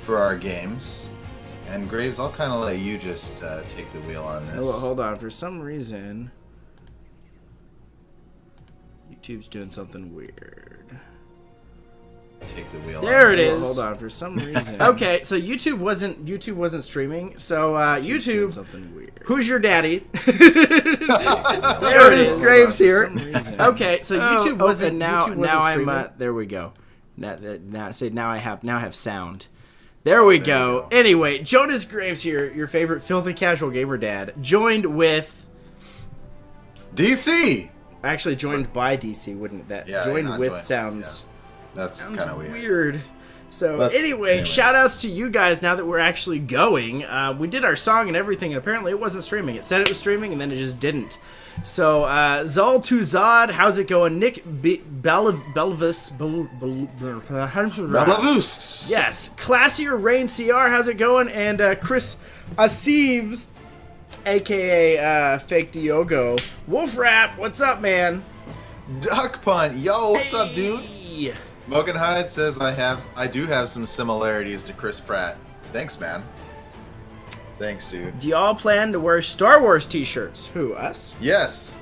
for our games. And Graves, I'll kind of let you just take the wheel on this. Hold on. For some reason, YouTube's doing something weird. Take the wheel. There on it this. is. Hold on. For some reason. Okay, so YouTube wasn't streaming. So YouTube, something weird. Who's your daddy? There it is. Graves here. Okay, so YouTube wasn't. Now I'm. There we go. Now I have sound. There we go. Anyway, Jonas Graves here, your favorite filthy casual gamer dad, joined with DC. Actually, joined by DC, wouldn't that? Yeah, joined with joined. sounds. Yeah. That's kind of weird. So anyway, shout outs to you guys now that we're actually going. We did our song and everything, and apparently it wasn't streaming. It said it was streaming, and then it just didn't. So, Zol to Zod, how's it going? Nick Belavus. Yes. Classier Rain CR, how's it going? And Chris Aceves, a.k.a. Fake Diogo. Wolf Rap, what's up, man? Duck Punt, yo, what's up, dude? Mogan Hyde says I do have some similarities to Chris Pratt. Thanks, man. Thanks, dude. Do y'all plan to wear Star Wars t-shirts? Who, us? Yes.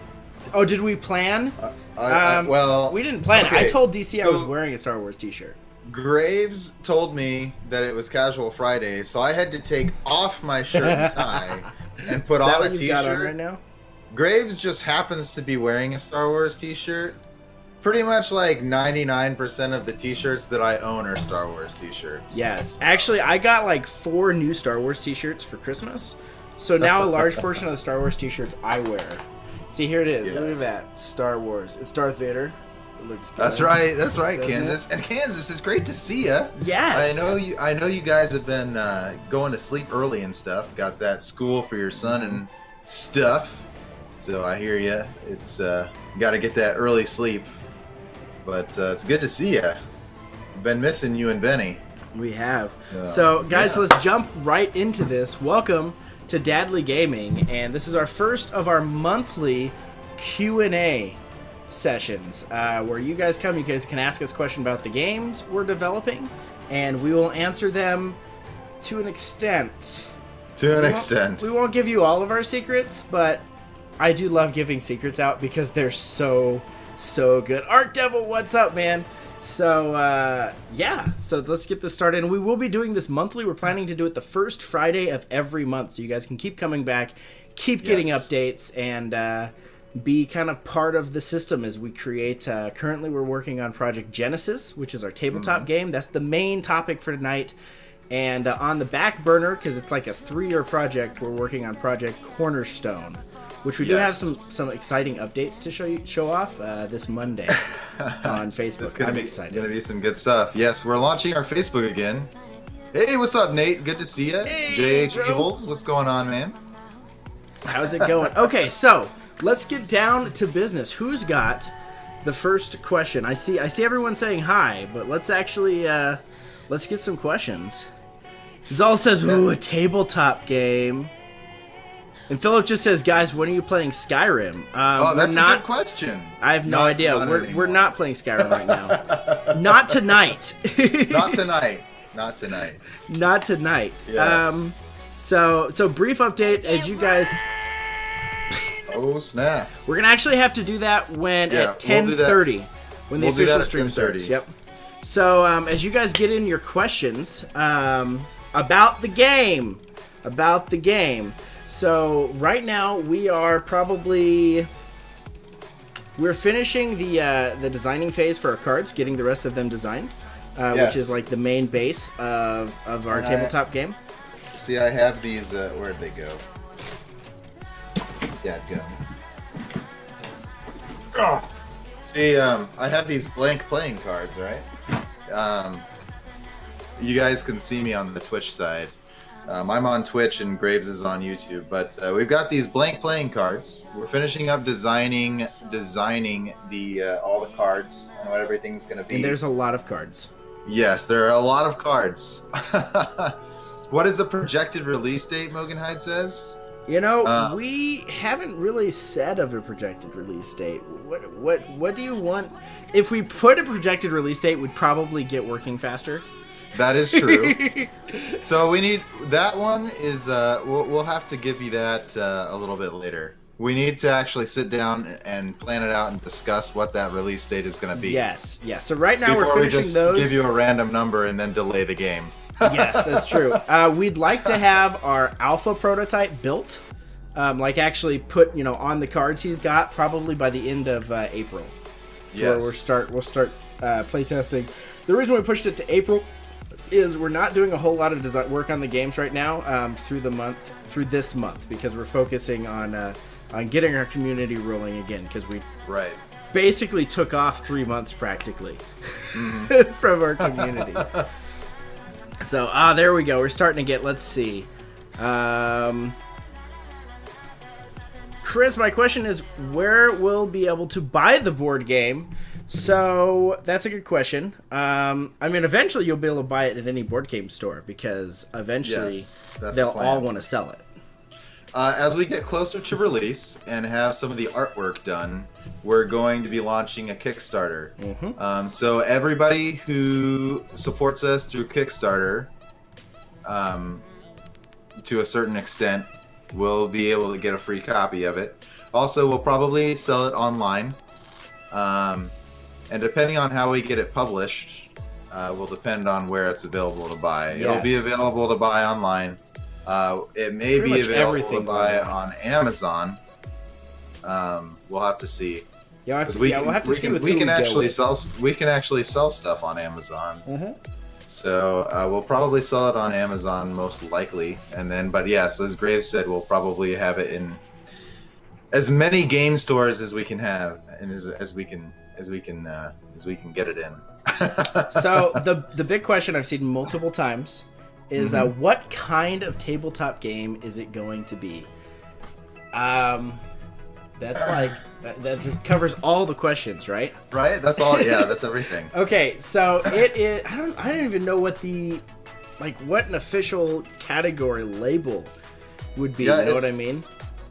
Oh, did we plan? Well, we didn't plan. Okay. I told DC I was wearing a Star Wars t-shirt. Graves told me that it was Casual Friday, so I had to take off my shirt and tie and put on a t-shirt. Got on right now? Graves just happens to be wearing a Star Wars t-shirt. Pretty much like 99% of the t-shirts that I own are Star Wars t-shirts. Yes. Actually, I got like 4 new Star Wars t-shirts for Christmas. So now a large portion of the Star Wars t-shirts I wear. See, here it is. Yes. Look at that. Star Wars. It's Darth Vader. It looks good. That's right, Doesn't Kansas. it? And Kansas, it's great to see ya. Yes. I know you guys have been going to sleep early and stuff. Got that school for your son and stuff. So I hear ya. It's got to get that early sleep. But it's good to see ya. Been missing you and Benny. We have. So guys, let's jump right into this. Welcome to DadlyGaming, and this is our first of our monthly Q&A sessions, where you guys can ask us questions about the games we're developing, and we will answer them to an extent. We won't give you all of our secrets, but I do love giving secrets out because they're so good. Art Devil, what's up, man? So so let's get this started, and we will be doing this monthly. We're planning to do it the first Friday of every month, so you guys can keep coming back, keep getting updates, and be kind of part of the system as we create. Currently we're working on Project Genesis, which is our tabletop game. That's the main topic for tonight. And on the back burner, because it's like a 3-year project, we're working on Project Cornerstone, which we do have some exciting updates to show off this Monday on Facebook. I'm excited. Gonna be some good stuff. Yes, we're launching our Facebook again. Hey, what's up, Nate? Good to see you. Hey, JH Evils, what's going on, man? How's it going? Okay, so let's get down to business. Who's got the first question? I see everyone saying hi, but let's actually let's get some questions. Zal says, "Ooh, a tabletop game." And Philip just says, "Guys, when are you playing Skyrim?" That's a good question. I have no idea. We're not playing Skyrim right now. Not tonight. Not tonight. Not tonight. Not tonight. Yes. So brief update as you guys. Oh snap! We're gonna actually have to do that at 10:30 when the official stream starts. Yep. So as you guys get in your questions about the game. So right now we're finishing the designing phase for our cards, getting the rest of them designed, which is like the main base of our tabletop game. See, I have these. Where'd they go? Yeah, go. Oh. See, I have these blank playing cards, right? You guys can see me on the Twitch side. I'm on Twitch and Graves is on YouTube, but we've got these blank playing cards. We're finishing up designing the all the cards and what everything's gonna be. And there's a lot of cards. Yes, there are a lot of cards. What is the projected release date? Mogan Hyde says. You know, we haven't really said of a projected release date. What do you want? If we put a projected release date, we'd probably get working faster. That is true. So we need that one is we'll have to give you that a little bit later. We need to actually sit down and plan it out and discuss what that release date is going to be. Yes. So right now Before we're finishing we just those. give you a random number and then delay the game. Yes, that's true. We'd like to have our alpha prototype built, like actually put on the cards he's got probably by the end of April. Yes. Where we'll start playtesting. The reason we pushed it to April is we're not doing a whole lot of design work on the games right now through this month because we're focusing on getting our community rolling again because we basically took off 3 months practically from our community. So there we go. We're starting to get. Let's see. Chris, my question is, where we'll be able to buy the board game? So that's a good question. I mean, eventually you'll be able to buy it at any board game store because eventually they'll all want to sell it. As we get closer to release and have some of the artwork done, we're going to be launching a Kickstarter. So everybody who supports us through Kickstarter, to a certain extent, will be able to get a free copy of it. Also, we'll probably sell it online. And depending on how we get it published, will depend on where it's available to buy. It'll be available to buy online. It may be available to buy on Amazon. We'll have to see. We'll have to see. We can actually sell stuff on Amazon. So we'll probably sell it on Amazon most likely, and then. But yes, as Graves said, we'll probably have it in as many game stores as we can have, and as we can get it in. So the big question I've seen multiple times is what kind of tabletop game is it going to be? That's like that just covers all the questions, right? Right. That's all. Yeah, that's everything. Okay, so it is. I don't even know what what an official category label would be. You know what I mean?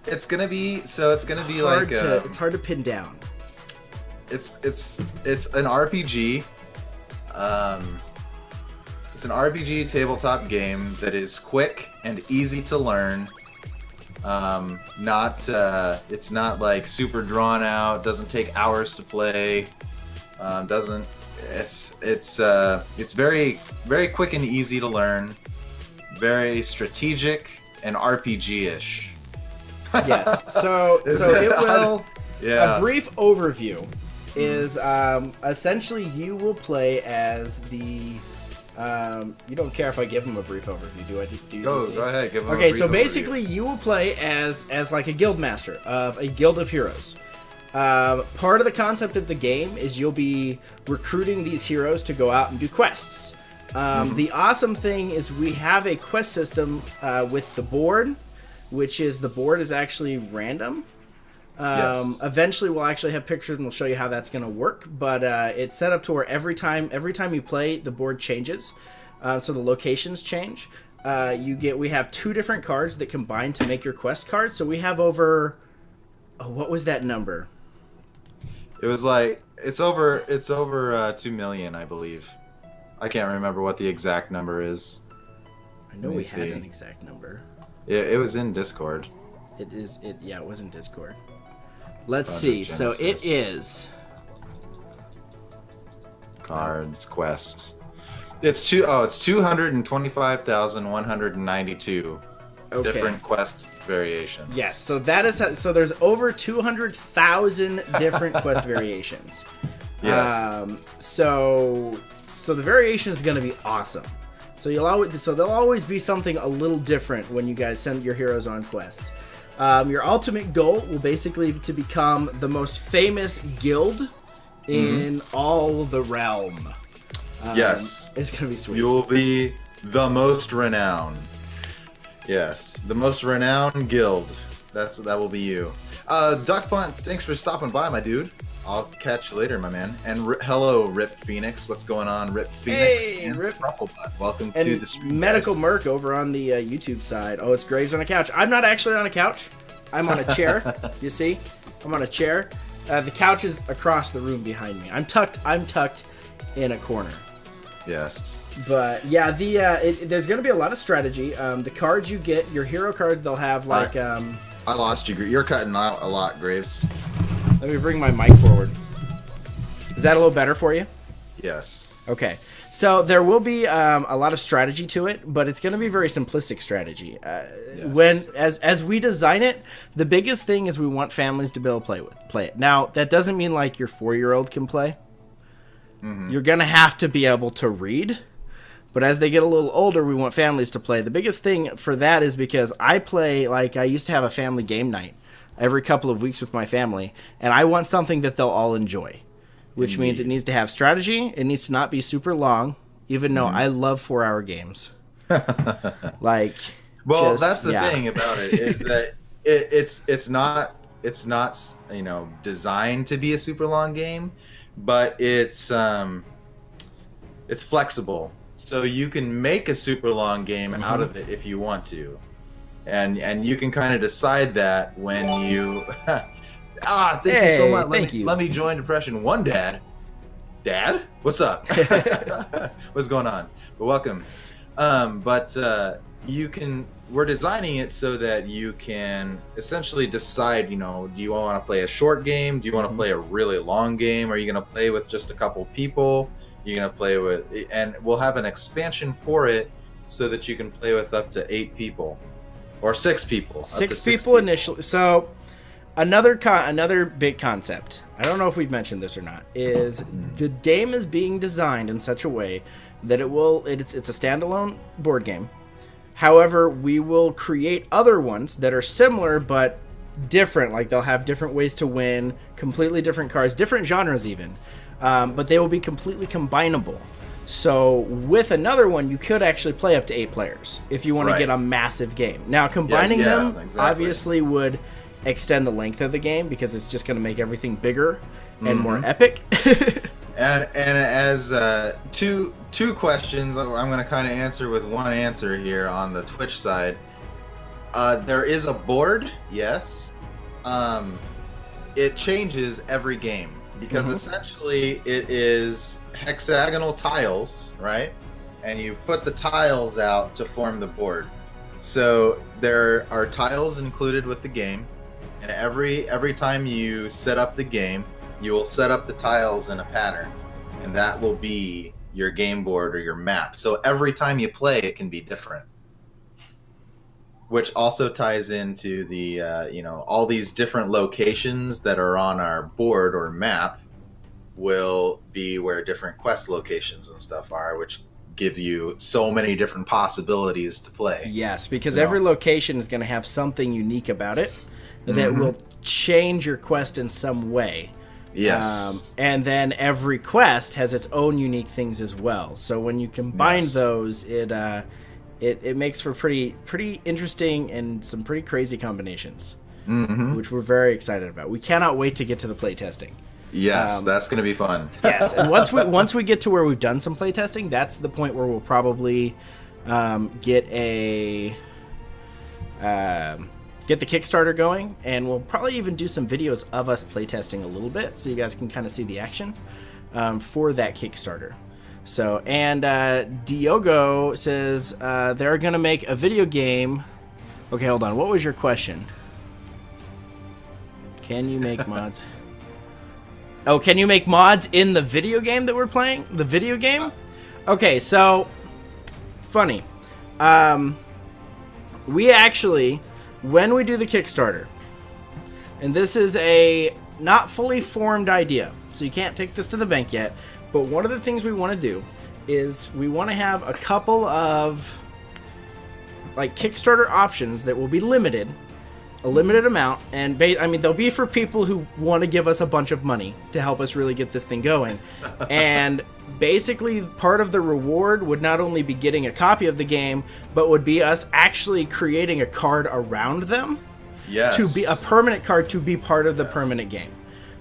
It's gonna be like it's hard to pin down. It's an RPG. It's an RPG tabletop game that is quick and easy to learn. It's not like super drawn out. Doesn't take hours to play. It's very very quick and easy to learn. Very strategic and RPG-ish. Yes. So it will. Yeah. A brief overview is essentially you will play as the. You don't care if I give them a brief overview, do I? Go ahead. Give them okay, a brief so overview. basically you will play as like a guild master of a guild of heroes. Part of the concept of the game is you'll be recruiting these heroes to go out and do quests. The awesome thing is we have a quest system with the board, which is the board is actually random. Eventually we'll actually have pictures and we'll show you how that's going to work, but it's set up to where every time you play, the board changes, so the locations change. We have 2 different cards that combine to make your quest cards, so we have over what was that number? It was like it's over 2 million, I believe. I can't remember what the exact number is. I know we had an exact number. It was in Discord. It was in Discord. Let's see. Genesis. So it is cards quest. It's 225,192 different quest variations. Yes. So that is so there's over 200,000 different quest variations. Yes. So the variation is going to be awesome. So there'll always be something a little different when you guys send your heroes on quests. Your ultimate goal will basically to become the most famous guild in all the realm. Yes. It's going to be sweet. You will be the most renowned. Yes, the most renowned guild. That will be you. Duck Punt, thanks for stopping by, my dude. I'll catch you later, my man. And hello, Rip Phoenix. What's going on, Rip Phoenix and Rip. Scrufflebutt? Welcome to the stream, Medical guys. Merc over on the YouTube side. Oh, it's Graves on a couch. I'm not actually on a couch. I'm on a chair. You see? I'm on a chair. The couch is across the room behind me. I'm tucked in a corner. Yes. But yeah, there's going to be a lot of strategy. The cards you get, your hero cards, they'll have like. I lost you. You're cutting out a lot, Graves. Let me bring my mic forward. Is that a little better for you? Yes. Okay. So there will be a lot of strategy to it, but it's going to be very simplistic strategy. Yes. As we design it, the biggest thing is we want families to be able to play it. Now, that doesn't mean like your 4-year-old can play. Mm-hmm. You're going to have to be able to read. But as they get a little older, we want families to play. The biggest thing for that is because I used to have a family game night every couple of weeks with my family, and I want something that they'll all enjoy. Which means it needs to have strategy. It needs to not be super long, even though I love 4-hour games. That's the yeah. thing about it is that it's not designed to be a super long game, but it's flexible, so you can make a super long game out of it if you want to, and you can kind of decide that when you. Thank you so much. Let me join Depression One, Dad. Dad, what's up? What's going on? Well, welcome. You can. We're designing it so that you can essentially decide. Do you want to play a short game? Do you want to play a really long game? Are you going to play with just a couple people? You're going to play with, and we'll have an expansion for it so that you can play with up to 8 people or 6 people. 6 people initially. So. Another big concept, I don't know if we've mentioned this or not, is the game is being designed in such a way that it's a standalone board game. However, we will create other ones that are similar but different. Like they'll have different ways to win, completely different cards, different genres even. But they will be completely combinable. So with another one, you could actually play up to 8 players if you want to get a massive game. Now, combining them obviously would extend the length of the game because it's just going to make everything bigger and more epic. and as two questions, I'm going to kind of answer with one answer here on the Twitch side. There is a board, yes. It changes every game because essentially it is hexagonal tiles, right? And you put the tiles out to form the board. So there are tiles included with the game. And every time you set up the game, you will set up the tiles in a pattern, and that will be your game board or your map. So every time you play, it can be different, which also ties into the all these different locations that are on our board or map will be where different quest locations and stuff are, which give you so many different possibilities to play. Yes, because every location is going to have something unique about it that will change your quest in some way. Yes. And then every quest has its own unique things as well. So when you combine those, it makes for pretty interesting and some pretty crazy combinations, which we're very excited about. We cannot wait to get to the playtesting. Yes, that's going to be fun. Yes, and once we get to where we've done some playtesting, that's the point where we'll probably get the Kickstarter going, and we'll probably even do some videos of us playtesting a little bit so you guys can kind of see the action for that Kickstarter. So, and Diogo says they're going to make a video game. Okay, hold on. What was your question? Can you make mods? Oh, can you make mods in the video game that we're playing? The video game? Okay, so funny. We actually, when we do the Kickstarter, and this is a not fully formed idea, so you can't take this to the bank yet, but one of the things we want to do is we want to have a couple of like Kickstarter options that will be limited, a limited amount, and I mean they'll be for people who want to give us a bunch of money to help us really get this thing going. And basically part of the reward would not only be getting a copy of the game, but would be us actually creating a card around them. Yes. To be a permanent card to be part of the permanent game.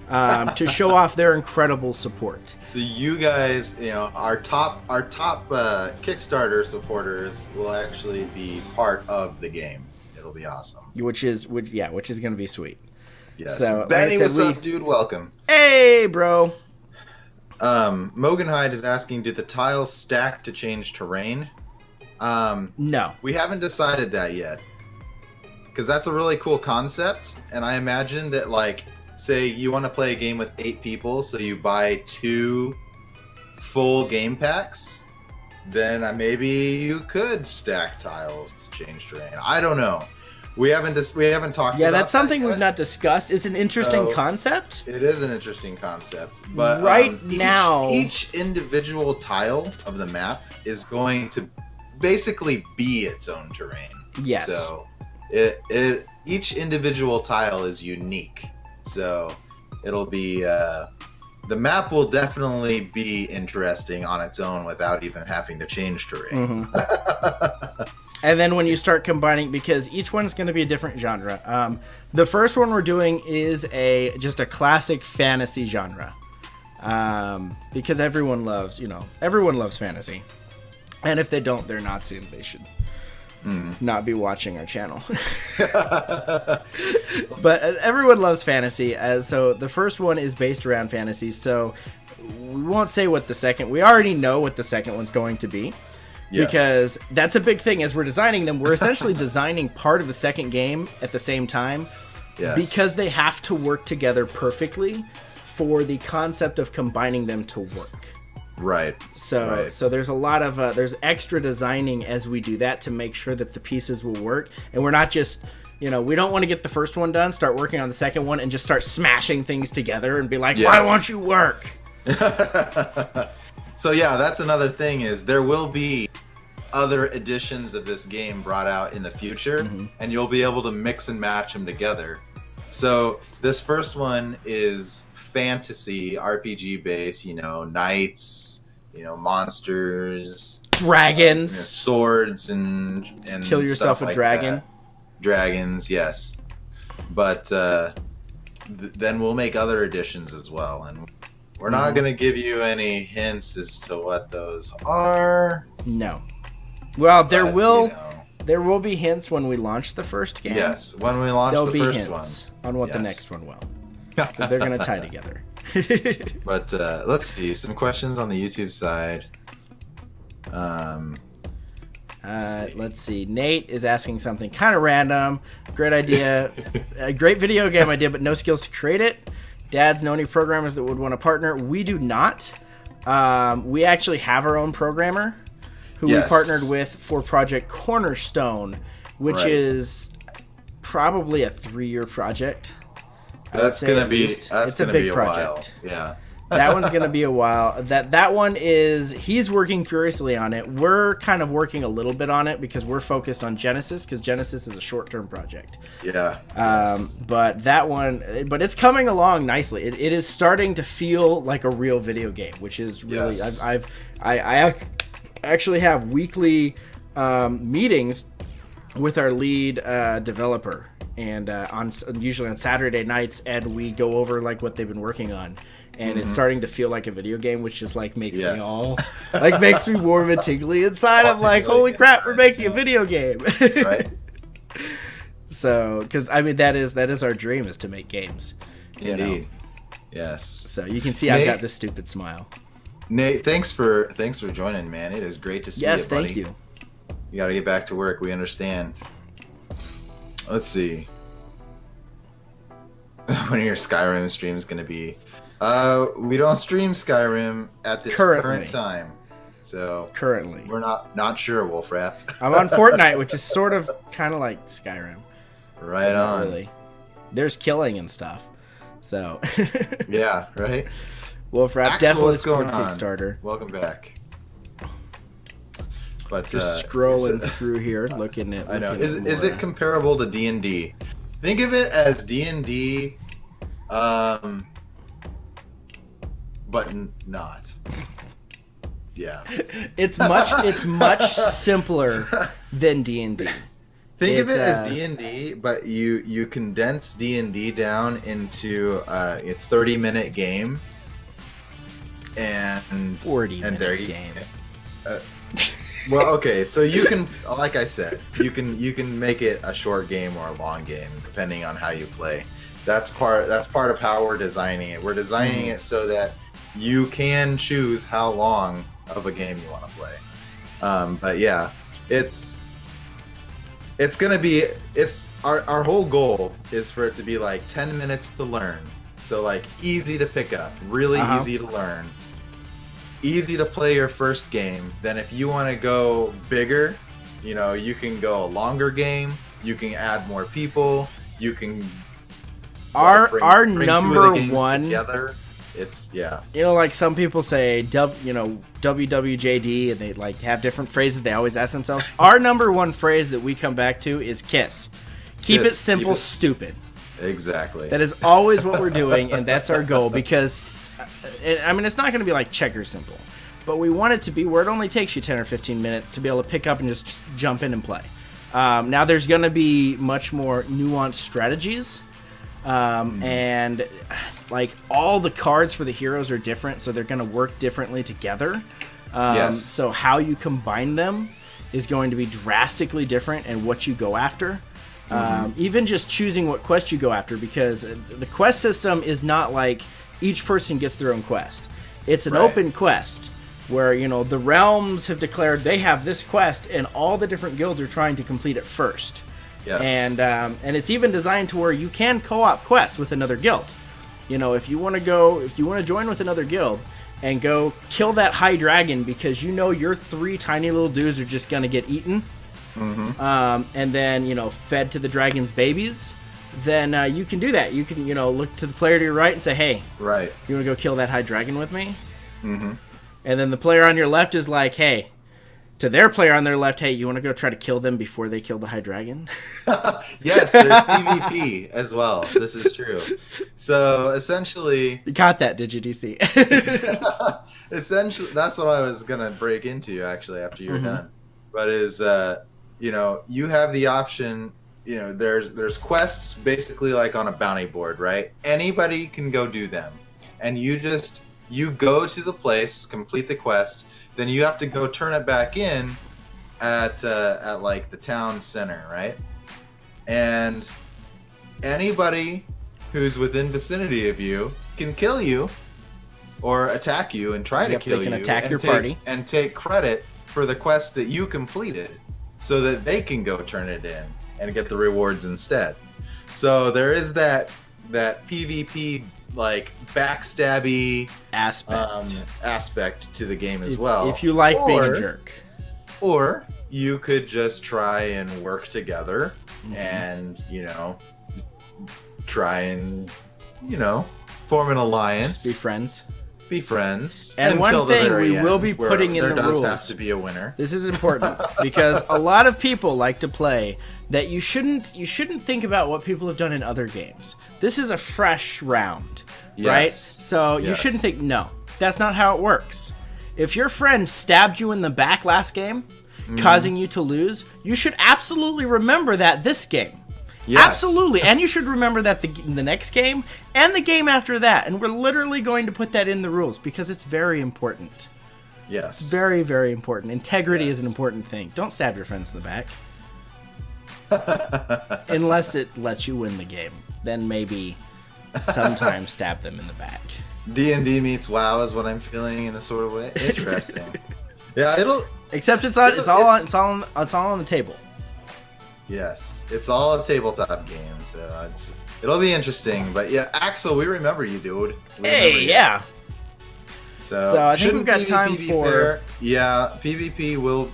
To show off their incredible support. So you guys, our top Kickstarter supporters will actually be part of the game. It'll be awesome. Which is going to be sweet. Yes. So, Benny, what's up, dude? Welcome. Hey, bro. Mogenhide is asking, do the tiles stack to change terrain? No. We haven't decided that yet. Because that's a really cool concept, and I imagine that, like, say you want to play a game with 8 people, so you buy 2 full game packs, then maybe you could stack tiles to change terrain. I don't know. We haven't talked. Yeah, about that's something that we've not discussed. It's an interesting concept. It is an interesting concept, but now, each individual tile of the map is going to basically be its own terrain. Yes. So each individual tile is unique. So it'll be the map will definitely be interesting on its own without even having to change terrain. Mm-hmm. And then when you start combining, because each one's going to be a different genre. The first one we're doing is just a classic fantasy genre, because everyone loves fantasy, and if they don't, they're Nazi and they should not be watching our channel. But everyone loves fantasy, so the first one is based around fantasy. So we won't say what the second. We already know what the second one's going to be. Yes. Because that's a big thing. As we're designing them, we're essentially designing part of the second game at the same time. Yes. Because they have to work together perfectly for the concept of combining them to work. Right. So there's a lot of there's extra designing as we do that to make sure that the pieces will work, and we're not just we don't want to get the first one done, start working on the second one, and just start smashing things together and be like, yes. Why won't you work? So yeah, that's another thing is there will be other editions of this game brought out in the future, and you'll be able to mix and match them together. So this first one is fantasy RPG based, knights, monsters, dragons, swords, and kill yourself with dragon. Dragons, yes. But then we'll make other editions as well, and we're not going to give you any hints as to what those are. No. Well, there will be hints when we launch the first game. Yes, when we launch the first one. On what the next one will. Because they're going to tie together. But let's see. Some questions on the YouTube side. Let's see. Nate is asking something kind of random. Great idea. A great video game idea, but no skills to create it. Dads know any programmers that would want to partner? We do not. We actually have our own programmer who we partnered with for Project Cornerstone, which is probably a 3-year project. That's going to be a big project. Yeah. That one's going to be a while. That one he's working furiously on it. We're kind of working a little bit on it because we're focused on Genesis, because Genesis is a short-term project. Yeah. But it's coming along nicely. It is starting to feel like a real video game, which is really, I actually have weekly meetings with our lead developer, and usually on Saturday nights, and we go over like what they've been working on. And it's starting to feel like a video game, which just like makes me all makes me warm and tingly inside. I'm like, holy crap, we're making a video game. Right. So, because that is our dream, is to make games. Indeed. Yes. So you can see I've got this stupid smile. Nate, thanks for joining, man. It is great to see you, buddy. Yes, thank you. You got to get back to work. We understand. Let's see. When are your Skyrim streams going to be? We don't stream Skyrim at this current time. So currently, we're not sure, Wolfrap. I'm on Fortnite, which is sort of kind of like Skyrim. Right on. Really. There's killing and stuff. So yeah, right. Wolfrap, definitely support Kickstarter. Welcome back. But just scrolling through here, looking at. I know. Is it comparable to D&D? Think of it as D&D, but not. Yeah. It's much simpler than D&D. Think of it as D&D, but you condense D&D down into a 30-minute game, and 40-minute game. Well, okay, so you can, like I said, you can make it a short game or a long game depending on how you play. That's part of how we're designing it. We're designing it so that you can choose how long of a game you want to play. But yeah, it's gonna be, it's our whole goal is for it to be like 10 minutes to learn. So like easy to pick up, really easy to learn, easy to play your first game. Then if you want to go bigger, you know, you can go a longer game. You can add more people. You can our bring number two of the games one together. It's You know, like some people say WWJD, and they like have different phrases they always ask themselves. Our number one phrase that we come back to is KISS. Keep it simple, stupid. Exactly. That is always what we're doing, and that's our goal, because I mean, it's not going to be like checker simple, but we want it to be where it only takes you 10 or 15 minutes to be able to pick up and just jump in and play. Now there's going to be much more nuanced strategies. And like all the cards for the heroes are different, so they're going to work differently together. Yes. So how you combine them is going to be drastically different, and what you go after. Even just choosing what quest you go after, because the quest system is not like each person gets their own quest. It's an open quest where, you know, the realms have declared they have this quest, and all the different guilds are trying to complete it first. Yes. And it's even designed to where you can co-op quests with another guild. You know, if you want to join with another guild and go kill that high dragon because you know your 3 tiny little dudes are just gonna get eaten, and then, you know, fed to the dragon's babies, then you can do that. You can, you know, look to the player to your right and say, hey, you want to go kill that high dragon with me? And then the player on your left is like, hey, to their player on their left, hey, you want to go try to kill them before they kill the high dragon? Yes, there's PvP as well. This is true. So essentially, you got that, did you, DC? Essentially, that's what I was gonna break into actually after you're done. But is you know, you have the option. You know, there's quests basically like on a bounty board, right? Anybody can go do them, and you go to the place, complete the quest. Then you have to go turn it back in at like the town center, right? And anybody who's within vicinity of you can kill you or attack you and try to kill you. They can attack your party and take credit for the quest that you completed, so that they can go turn it in and get the rewards instead. So there is that PvP like backstabby aspect to the game as well. If you like being a jerk. Or you could just try and work together and, you know, try and, you know, form an alliance. Just be friends. And one thing we will be putting in the rules. There does have to be a winner. This is important because a lot of people like to play that you shouldn't think about what people have done in other games. This is a fresh round, right? So you shouldn't think, no, that's not how it works. If your friend stabbed you in the back last game, causing you to lose, you should absolutely remember that this game. Yes. Absolutely. And you should remember that the next game and the game after that. And we're literally going to put that in the rules because it's very important. Yes. It's very, very important. Integrity is an important thing. Don't stab your friends in the back. Unless it lets you win the game. Then maybe sometimes stab them in the back. D&D meets WoW is what I'm feeling in a sort of way. Interesting. Yeah, Except it's all on the table. Yes, it's all a tabletop game, so it'll be interesting. But yeah, Axel, we remember you, dude. Yeah. So I think we've got time for. Yeah, PvP will.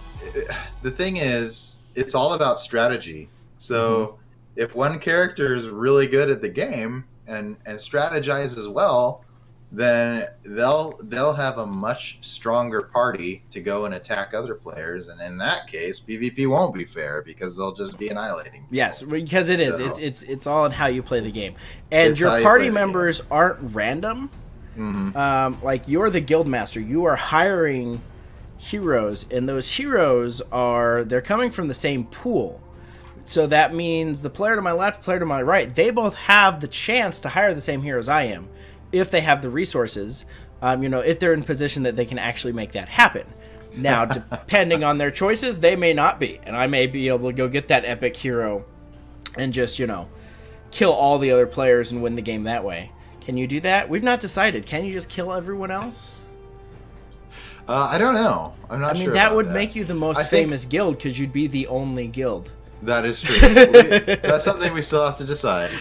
The thing is, it's all about strategy. So if one character is really good at the game and strategizes well, then they'll have a much stronger party to go and attack other players, and in that case PvP won't be fair because they'll just be annihilating people. Yes, because it is. It's all in how you play the game, and your party members aren't random. Like, you're the guild master, you are hiring heroes, and those heroes they're coming from the same pool. So that means the player to my left, player to my right, they both have the chance to hire the same heroes I am, if they have the resources, if they're in position that they can actually make that happen. Now, depending on their choices, they may not be, and I may be able to go get that epic hero and just, kill all the other players and win the game that way. Can you do that? We've not decided. Can you just kill everyone else? I don't know. I'm not sure. I mean, that would make you the most famous guild because you'd be the only guild. That is true. That's something we still have to decide.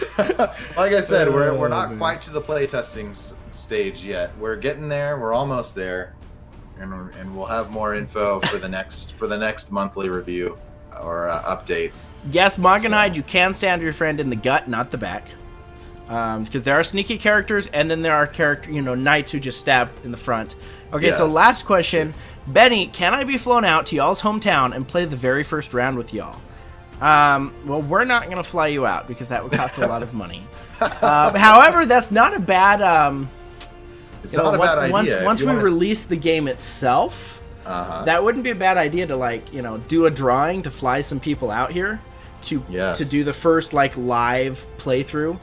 Like I said, we're not quite to the playtesting stage yet. We're getting there. We're almost there, and we'll have more info for the next monthly review or update. Yes, Magenhide, you can stand your friend in the gut, not the back, because there are sneaky characters, and then there are knights who just stab in the front. Okay, so last question, Benny, can I be flown out to y'all's hometown and play the very first round with y'all? Well, we're not going to fly you out because that would cost a lot of money. However, that's not a bad. It's not a bad idea. Once we release the game itself, that wouldn't be a bad idea to do a drawing to fly some people out here to do the first live playthrough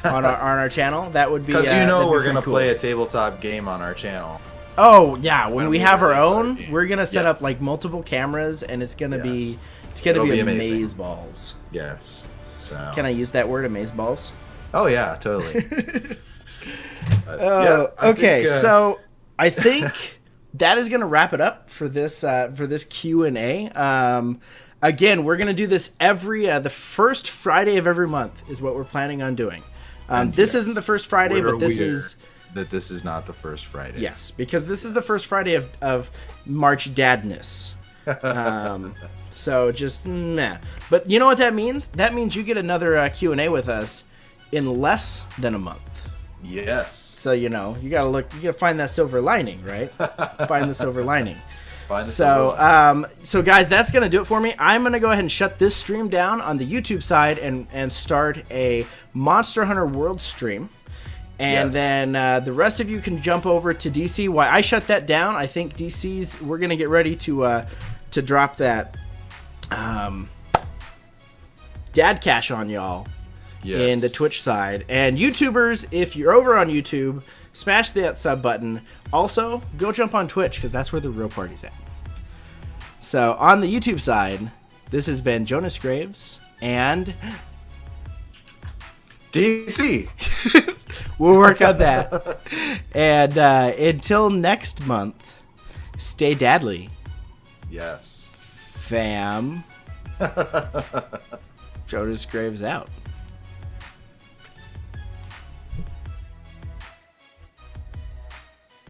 on our channel. That would be because we're gonna play a tabletop game on our channel. Oh yeah, when we have our own, we're gonna set up multiple cameras, and it's gonna be amazeballs. Yes. So can I use that word, amazeballs? Oh yeah, totally. Okay, so I think that is gonna wrap it up for this Q&A. Again, we're gonna do this every the first Friday of every month is what we're planning on doing. This isn't the first Friday, but this is not the first Friday. Yes, because this is the first Friday of March Dadness. So just meh. But you know what that means? That means you get another Q&A with us in less than a month. Yes. So you gotta find that silver lining, right? Find the silver lining. So guys, that's gonna do it for me. I'm gonna go ahead and shut this stream down on the YouTube side and start a Monster Hunter World stream. And then the rest of you can jump over to DC. While I shut that down, I think DC's we're gonna get ready to drop that Dad Cash on y'all in the Twitch side. And YouTubers, if you're over on YouTube, smash that sub button. Also, go jump on Twitch because that's where the real party's at. So on the YouTube side, this has been Jonas Graves and DC. We'll work on that. And until next month, stay dadly. Yes. Fam. Jonas Graves out.